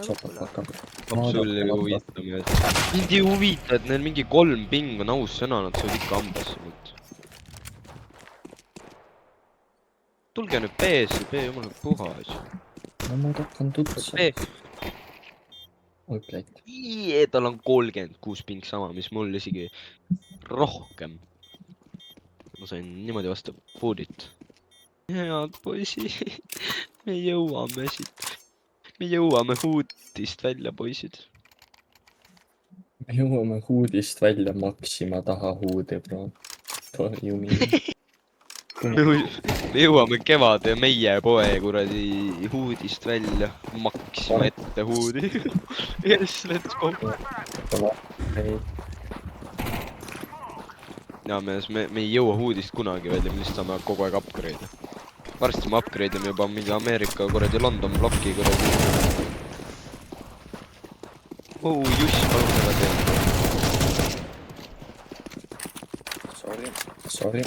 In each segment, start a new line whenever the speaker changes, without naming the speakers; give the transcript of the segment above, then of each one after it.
Sul ei huvita mees. Mind ei huvita, et neil mingi 3 ping on aus sõna, nad saavad ikka ambasse mult. Tulge nüüd B-sse, B jumala puhas.
No ma hakkan tutsa. Okei.
Tal on 36 ping sama, mis mul isegi rohkem. Ma sain niimoodi vastu puudit. Head poisi, me jõuame siit. Me jõuame huutist välja, poisid.
Me jõuame huudist välja maksima taha huude, bro. Tohjumi.
Me jõuame kevade meie poe kuradi huudist välja maksima ette huudi. Yes, let's go. Ja mees, me ei jõua huudist kunagi välja, me lihtsalt saame kogu aeg upgrade'i. Varsti me upgrade'ime juba mingi Ameerika kuradi London bloki kuradi. Juss, palun seda teha.
Sorry.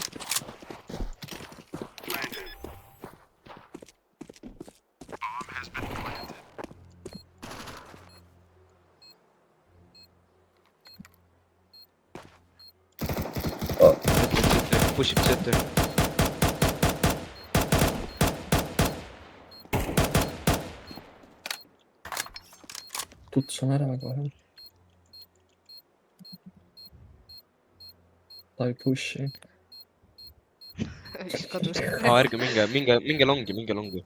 Push it center.
Tuts on ära kohe. Ta ei pushi.
Kadus.
Ärge minge longi.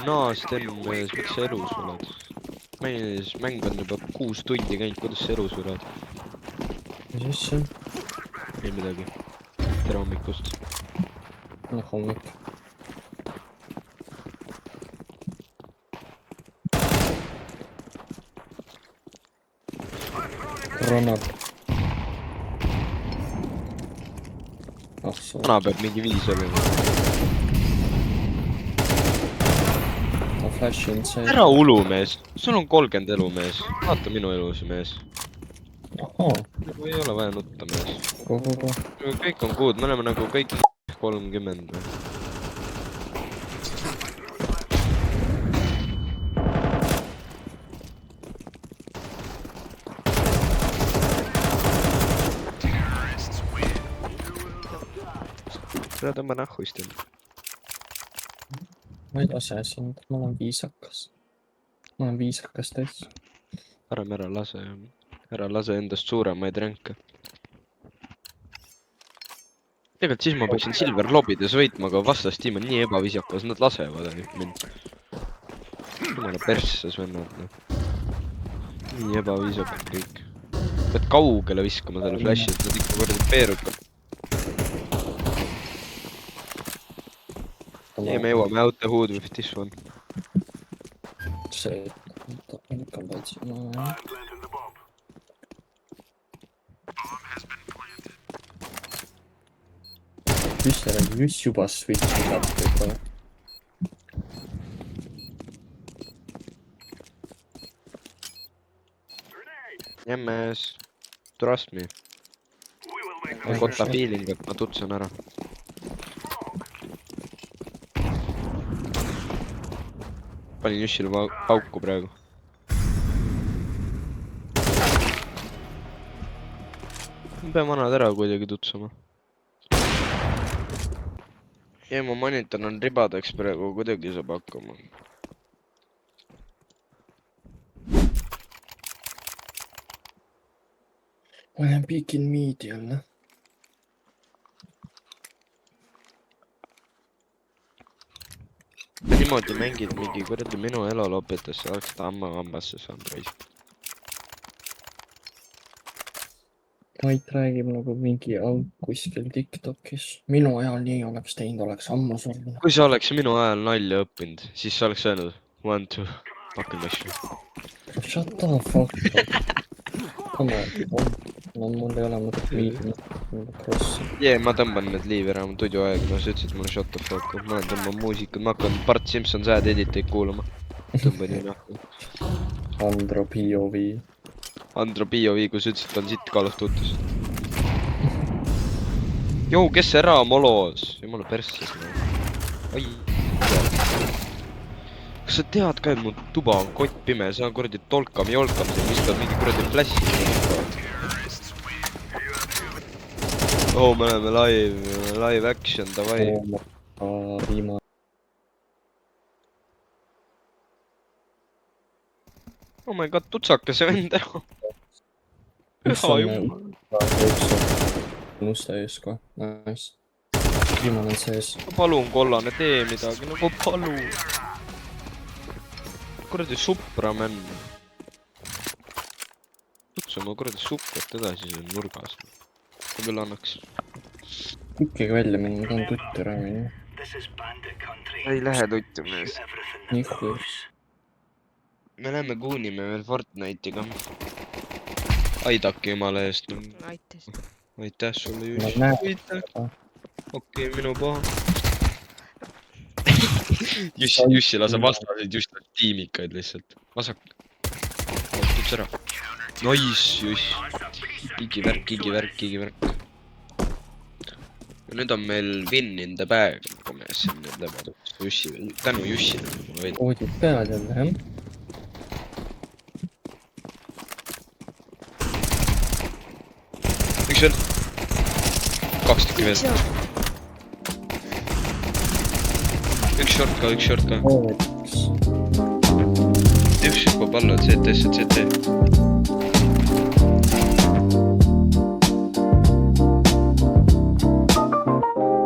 Naast mees, miks sa elus oled? Mees, mäng on juba 6 tundi käinud, kuidas sa elus oled?
Mis asja?
Ei midagi. Tere hommikust.
Hommik. Granat.
Täna peab mingi 5 olema. Ära ulu, mees. Sul on 30 elu, mees. Vaata minu elus, mees.
Ahhaa.
Ei ole vaja nutta, mees.
Kogu.
Kõik on good, me oleme nagu kõik 30. Ära tõmba nahhuist end.
Ma ei lase sind, ma olen viisakas. Ma olen viisakas täis.
Parem ära lase endast suuremaid ränke. Tegelikult siis ma peaksin Silver lobides võitma, aga vastastiim on nii ebaviisakas, nad lasevad ainult mind. Jumala persses vennad. Nii ebaviisakad kõik. Pead kaugele viskama selle flashi, et nad ikka korda peerukad. Ei, me jõuame out the hood with this one.
See on ikka patsima. Just juba switchi saab võib-olla.
Jämmes, trust me. Ma kotta feeling, et ma tutsan ära. Panin Jussile pauku praegu. Ma pean vanad ära kuidagi tutsama. Ja mu monitor on ribadeks praegu, kuidagi saab hakkama.
Ma olen piikin miidi jälle.
Niimoodi mängid mingi kuradi minu elu lopetas, sa oleks ta ammu hambasse saanud reis.
Mait räägib nagu mingi auk kuskil TikTokis. Minu ajal nii oleks teinud, oleks ammu surnud.
Kui sa oleks minu ajal nalja õppinud, siis sa oleks öelnud 1, 2, fucking mushroom.
Shut the fuck up. Come on. No mul ei ole mõtet viidnud.
Ma tõmban need liivi ära, ma tudu aeg, no sa ütlesid mulle shut the fuck up, ma tõmban muusikud, ma hakkan Bart Simpson sad editeid kuulama. tõmba nii nahku.
Andro POV.
Andro POV, kui sa ütlesid, et on sitt Call of Duty's. Jou, kes see ära molos? Jumala persses. Ai. Kas sa tead ka, et mu tuba on kott pime? See on kuradi tolkam-jolkam, see viskab mingi kuradi flassi. Oh, me oleme live action, davai.
Viimane.
Oh my god, tutsake see vend ära.
Üks
Püha
on
jumal.
musta ees kohe. Nice. Viimane on sees.
Palun, kollane, tee midagi, nagu palun. Kuradi supra, man. Kutsu ma kuradi suprat edasi siin nurgas. Ma küll annaks.
Tükkiga välja minna, ta on tutt ära minna.
Ei lähe tuttu mees.
Nihu.
Me läheme kuunime veel Fortnite'iga. Aidake jumala eest.
Aitäh.
Aitäh sulle,
Ma
Juss.
näen.
Aitäh. Okei, minu paha. Jussi lase vastaseid, just tiimikaid lihtsalt. Vasak. Tuts ära. Nice, Juss. Kigi värk. Ja nüüd on meil win in the bag. Mees, see on nüüd läbadus. Jussi, tänu Jussile.
Oodid pead jälle, jah?
Üks veel. 2 tükki veel. Üks short ka.
Oodiks.
Üks hüppab alla, CT-sse, CT.